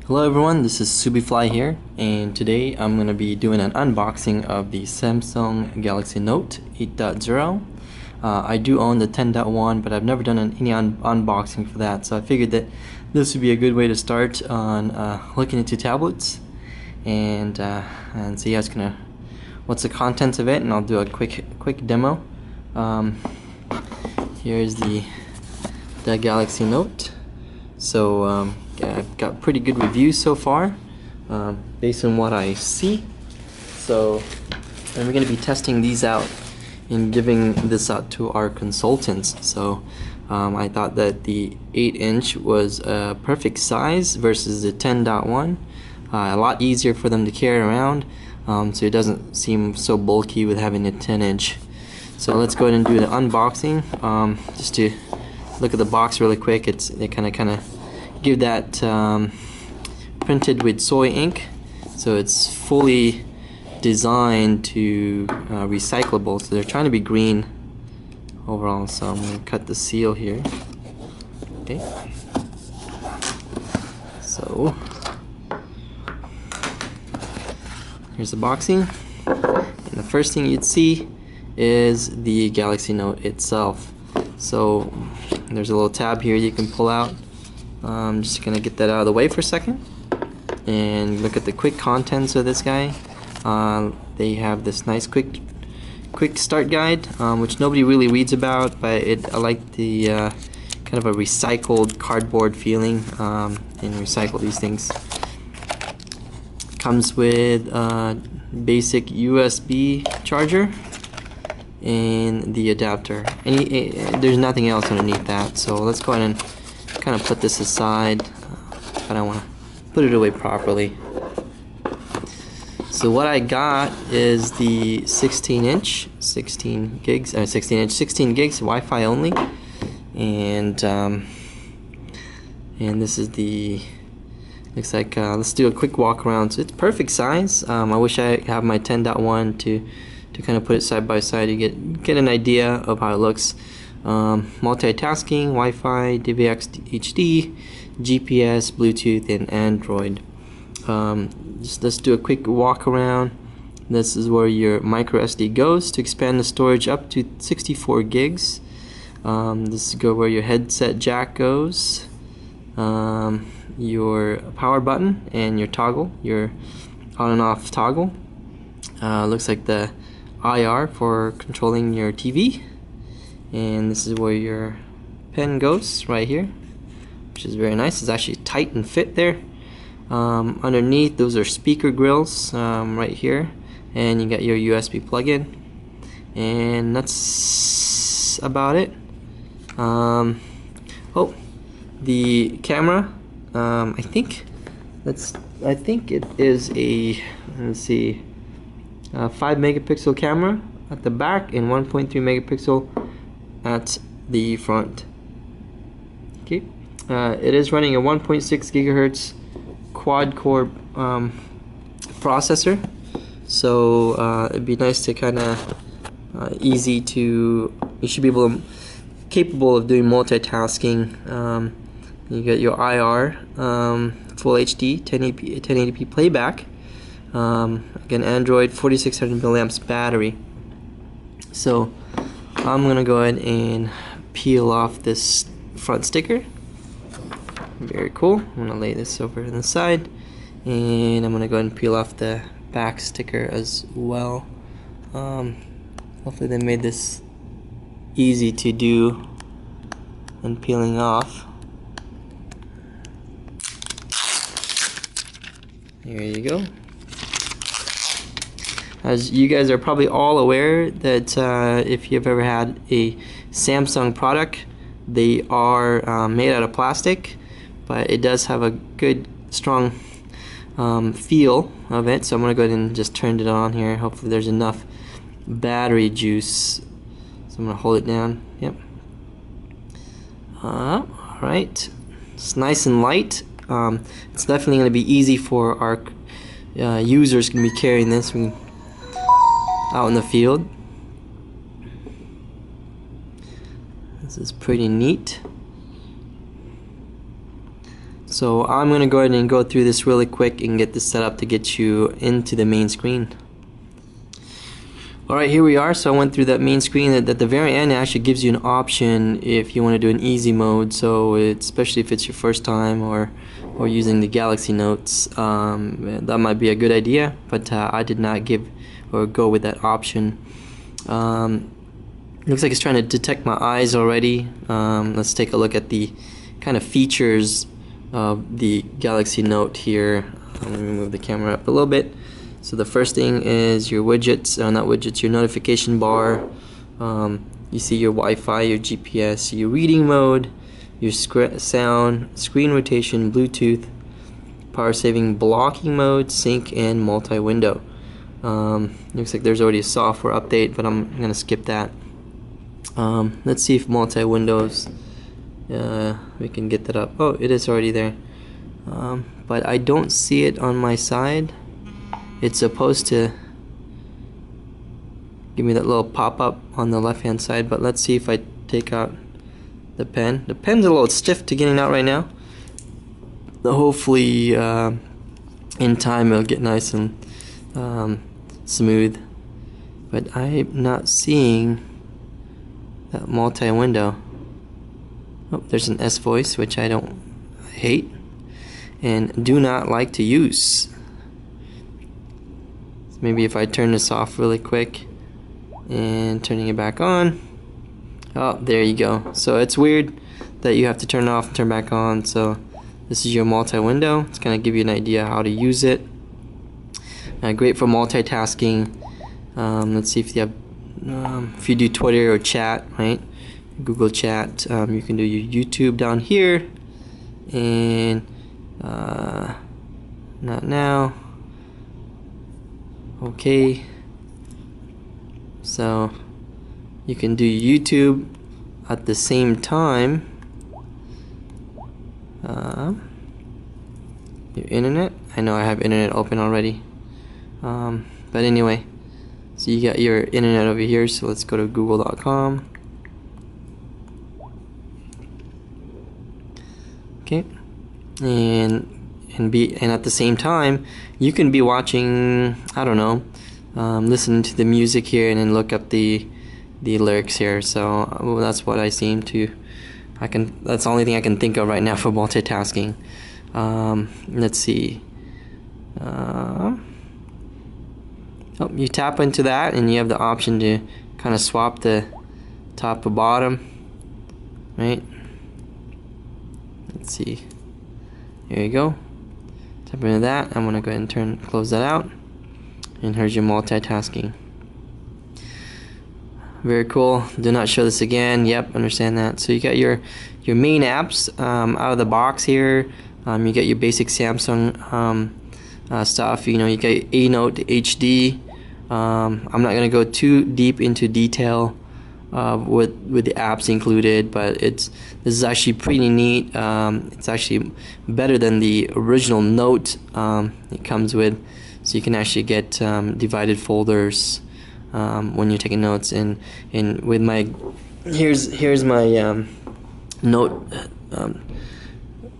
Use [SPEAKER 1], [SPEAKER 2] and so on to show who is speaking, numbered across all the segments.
[SPEAKER 1] Hello everyone, this is Subifly here, and today I'm going to be doing an unboxing of the Samsung Galaxy Note 8.0. I do own the 10.1, but I've never done any unboxing for that, so I figured that this would be a good way to start on looking into tablets and see how it's gonna, what's the contents of it, and I'll do a quick demo. Here's the Galaxy Note. So yeah, I've got pretty good reviews so far, based on what I see. So, and we're going to be testing these out and giving this out to our consultants. So I thought that the 8-inch was a perfect size versus the 10.1. A lot easier for them to carry around, so it doesn't seem so bulky with having a 10-inch. So let's go ahead and do the unboxing. Just to look at the box really quick, they kind of give that printed with soy ink, so it's fully designed to recyclable. So they're trying to be green overall. So I'm going to cut the seal here. Okay. So here's the boxing, and the first thing you'd see is the Galaxy Note itself. So there's a little tab here you can pull out. I'm just gonna get that out of the way for a second and look at the quick contents of this guy. They have this nice quick start guide, which nobody really reads about, but I like the kind of a recycled cardboard feeling, and recycle these things. Comes with basic USB charger and the adapter. There's nothing else underneath that, so let's go ahead and kind of put this aside. I don't want to put it away properly. So what I got is the 16 gigs Wi-Fi only, and this is the, looks like, let's do a quick walk around. So it's perfect size. I wish I have my 10.1 to kind of put it side by side to get an idea of how it looks. Multitasking, Wi-Fi, DVX HD, GPS, Bluetooth, and Android. Just let's do a quick walk around. This is where your micro SD goes to expand the storage up to 64 gigs. This is where your headset jack goes. Your power button and your toggle, your on and off toggle. Looks like the IR for controlling your TV. And this is where your pen goes, right here, which is very nice. It's actually tight and fit there. Underneath, those are speaker grills, right here, and you got your USB plug-in, and that's about it. Oh, the camera. I think it is a, let's see, 5 megapixel camera at the back and 1.3 megapixel at the front. Okay, it is running a 1.6 gigahertz quad-core processor, so it'd be nice to kind of you should be capable of doing multitasking. You get your IR, full HD, 1080p playback. Again, Android, 4600 milliamps battery. So I'm gonna go ahead and peel off this front sticker. Very cool. I'm gonna lay this over to the side, and I'm gonna go ahead and peel off the back sticker as well. Hopefully they made this easy to do when peeling off. Here you go. As you guys are probably all aware that if you've ever had a Samsung product, they are made out of plastic, but it does have a good strong feel of it. So I'm going to go ahead and just turn it on here. Hopefully there's enough battery juice. So I'm going to hold it down. Yep. Alright. It's nice and light. It's definitely going to be easy for our users going to be carrying this out in the field. This is pretty neat. So I'm gonna go ahead and go through this really quick and get this set up to get you into the main screen. Alright, here we are. So I went through that main screen. At the very end, it actually gives you an option if you want to do an easy mode. So especially if it's your first time or using the Galaxy Notes, that might be a good idea. But I did not give or go with that option. Looks like it's trying to detect my eyes already. Let's take a look at the kind of features of the Galaxy Note here. Let me move the camera up a little bit. So the first thing is your widgets, not widgets, your notification bar. You see your Wi-Fi, your GPS, your reading mode, your sound, screen rotation, Bluetooth, power saving, blocking mode, sync, and multi-window. Looks like there's already a software update, but I'm gonna skip that. Let's see if multi-windows, we can get that up. Oh, it is already there, but I don't see it on my side. It's supposed to give me that little pop-up on the left hand side, but let's see if I take out the pen. The pen's a little stiff to getting out right now. Hopefully in time it'll get nice and smooth, but I'm not seeing that multi-window. Oh, there's an S voice, which I hate and do not like to use. Maybe if I turn this off really quick and turning it back on. Oh, there you go. So it's weird that you have to turn it off and turn back on. So this is your multi-window. It's gonna give you an idea how to use it. Great for multitasking. Let's see if you have, if you do Twitter or chat, right? Google Chat. You can do your YouTube down here, and not now. Okay, so you can do YouTube at the same time. Your internet, I know I have internet open already, but anyway, so you got your internet over here. So let's go to google.com. Okay, and at the same time you can be watching, I don't know, listening to the music here and then look up the lyrics here. So that's what I seem to, that's the only thing I can think of right now for multitasking. Let's see, oh, you tap into that and you have the option to kind of swap the top or bottom, right? Let's see, here you go. Tap into that. I'm gonna go ahead and close that out, and here's your multitasking. Very cool. Do not show this again. Yep, understand that. So you got your main apps out of the box here. You get your basic Samsung stuff. You know, you got A Note HD. I'm not gonna go too deep into detail with the apps included, but this is actually pretty neat. It's actually better than the original Note it comes with, so you can actually get divided folders when you're taking notes. And with my here's my Note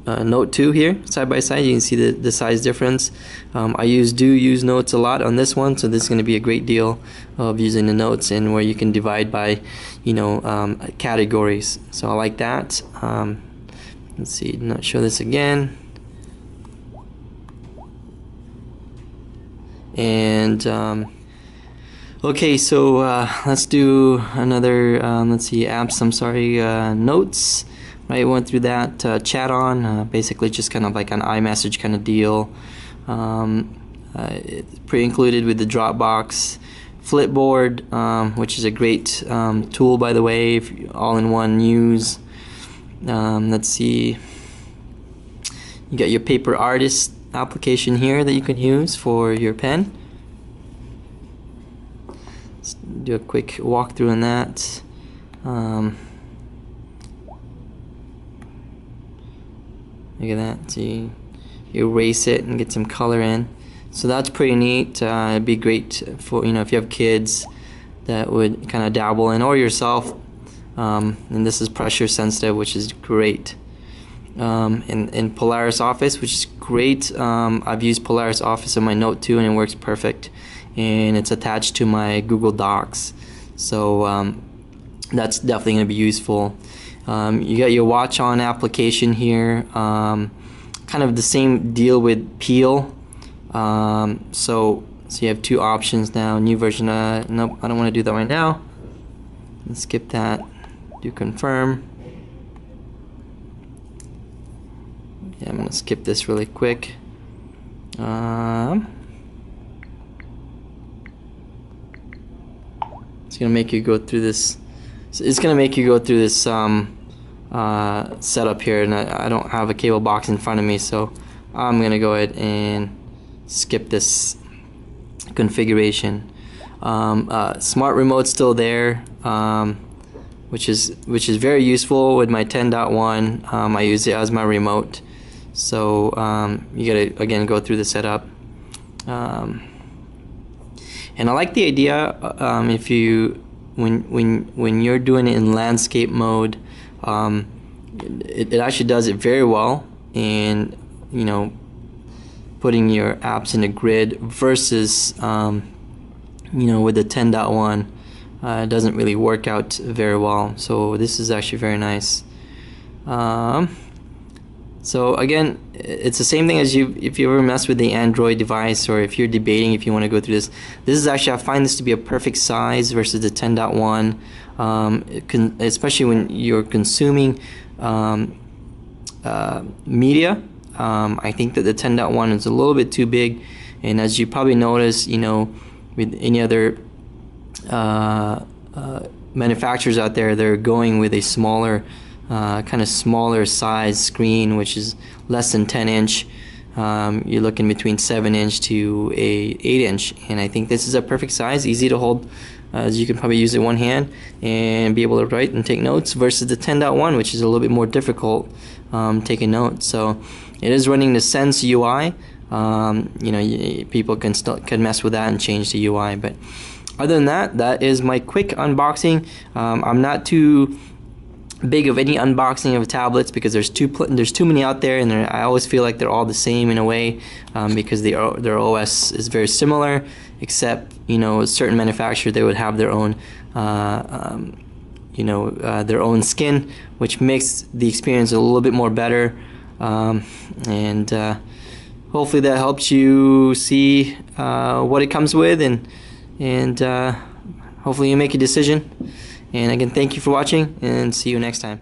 [SPEAKER 1] Note 2 here side by side. You can see the size difference. I do use notes a lot on this one, so this is going to be a great deal of using the notes, and where you can divide by, you know, categories. So I like that. Let's see, not show this again. And okay, so let's do another. Let's see, apps. I'm sorry, notes. Right, went through that. Chat on, basically just kind of like an iMessage kind of deal. It's pre-included with the Dropbox. Flipboard, which is a great tool, by the way, all-in-one use. Let's see, you got your Paper Artist application here that you can use for your pen. Let's do a quick walkthrough on that. Look at that. So you erase it and get some color in. So that's pretty neat. It'd be great for, you know, if you have kids that would kind of dabble in, or yourself. And this is pressure sensitive, which is great. in Polaris Office, which is great. I've used Polaris Office on my Note 2 and it works perfect, and it's attached to my Google Docs, so that's definitely going to be useful. You got your watch on application here, kind of the same deal with Peel. So you have two options now. New version. Nope, I don't want to do that right now. Let's skip that. Do confirm. Yeah, I'm gonna skip this really quick. It's gonna make you go through this. It's gonna make you go through this setup here, and I don't have a cable box in front of me, so I'm gonna go ahead and skip this configuration. Smart remote's still there, which is very useful with my 10.1. I use it as my remote. So you gotta again go through the setup, and I like the idea. If you when you're doing it in landscape mode, it actually does it very well, and you know, putting your apps in a grid versus you know, with the 10.1 it doesn't really work out very well. So this is actually very nice. So again, it's the same thing as if you ever mess with the Android device, or if you're debating if you want to go through this. This is actually, I find this to be a perfect size versus the 10.1, especially when you're consuming media. I think that the 10.1 is a little bit too big, and as you probably notice, you know, with any other manufacturers out there, they're going with a smaller kind of smaller size screen, which is less than 10-inch. You're looking between 7-inch to a 8-inch, and I think this is a perfect size, easy to hold, as you can probably use it one hand and be able to write and take notes, versus the 10.1, which is a little bit more difficult taking notes. So it is running the Sense UI. You know, people can mess with that and change the UI, but other than that, that is my quick unboxing. I'm not too big of any unboxing of tablets because there's too many out there, and I always feel like they're all the same in a way, because their OS is very similar, except, you know, a certain manufacturer, they would have their own you know, their own skin, which makes the experience a little bit more better, and hopefully that helps you see what it comes with, and hopefully you make a decision. And again, thank you for watching, and see you next time.